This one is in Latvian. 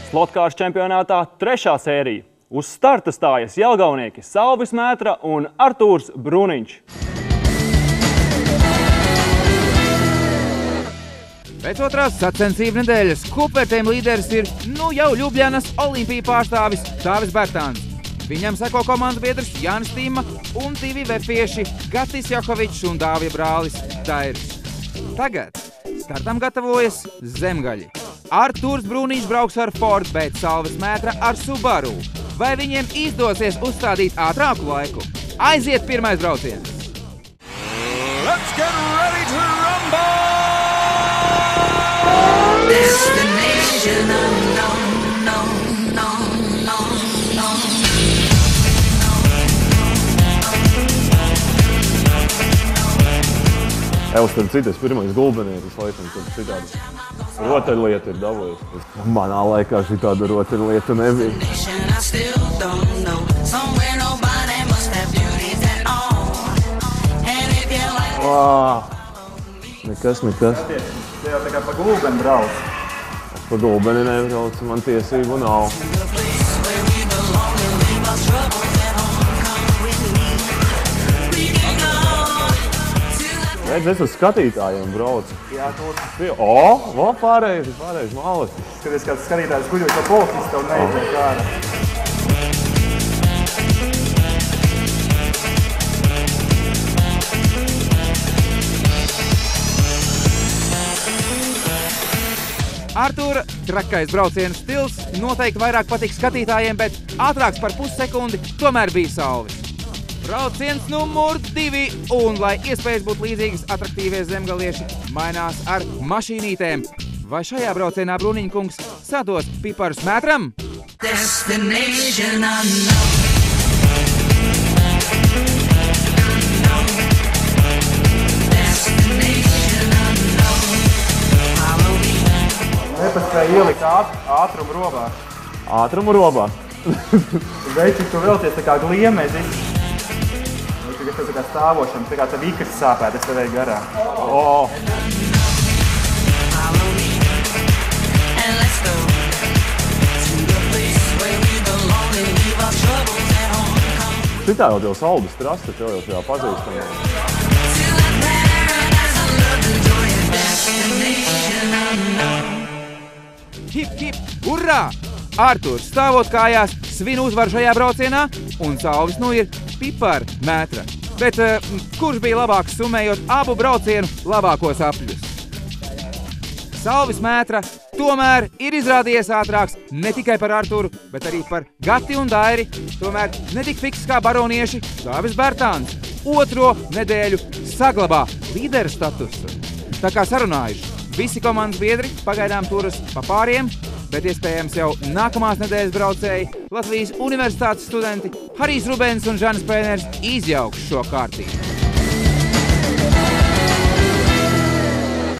Slotkārs čempionātā 3. sērija. Uz starta stājas jelgavnieki Salvis Mētra un Artūrs Bruniņš. Pēc otrās sacensību nedēļas kopvērtējuma līderis ir jau Ļubļanas Olimpija pārstāvis Dāvis Bērtāns. Viņam seko komandu biedrs Jānis Tīma un 2 vefieši Gatis Jakovičs un Dāvija brālis Dairis. Tagad startam gatavojas zemgaļi. Artūrs Bruniņš brauks ar Ford, bet Salvis Mētra ar Subaru. Vai viņiem izdosies uzstādīt ātrāku laiku? Aiziet pirmais brauciens! Let's get ready to rumble! Destination unknown, no, no, no, no. Starp citu, es pirmais gulbenietis, laikam, tad citādi rotaļlieta ir dabūjusi. Manā laikā šitāda rotaļlieta nebija. Nekas. Te jau tā kā pa gulbeni brauc. Pa gulbeni nebrauc, man tiesību nav. Redz, es uz skatītājiem braucu. Jā, tu. Pareizi, malas. Skaties, kāds skatītājs guļot pa policistu, tev neizdara kāra. Artūra trakais brauciena stils noteikti vairāk patīk skatītājiem, bet ātrāks par pussekundi tomēr bija Salvis. Brauciens numur 2, un, lai iespējas būtu līdzīgas, atraktīvie zemgalieši mainās ar mašīnītēm. Vai šajā braucienā Bruniņa kungs sados piparus Mētram? Destination unknown. Nepaspēja ielikt ātrumu robā. Ātrumu robā? Veicīgi tu vēlties tā kā gliemezi. Tas tā kā stāvošana, tā kā tev ikras sāpēt, es tev eju garā. Šitā jau tev Saldis Trasta, tev jau tajā pazīstamā. Hip, urrā! Artūrs stāvot kājās svin uzvaru šajā braucienā, un Salvis ir Pipar Mētra. Bet kurš bija labāks summējot abu braucienu labākos apļus? Salvis Mētra tomēr ir izrādījies ātrāks ne tikai par Artūru, bet arī par Gati un Dairi. Tomēr netik fiks kā baronieši Dāvis Bērtāns 2. nedēļu saglabā līdera statusu. Tā kā sarunājuši, visi komandas biedri pagaidām turas pa pāriem, bet iespējams jau nākamās nedēļas braucēji Latvijas Universitātes studenti Harijs Rubens un Žanis Pēners izjauks šo kārtību.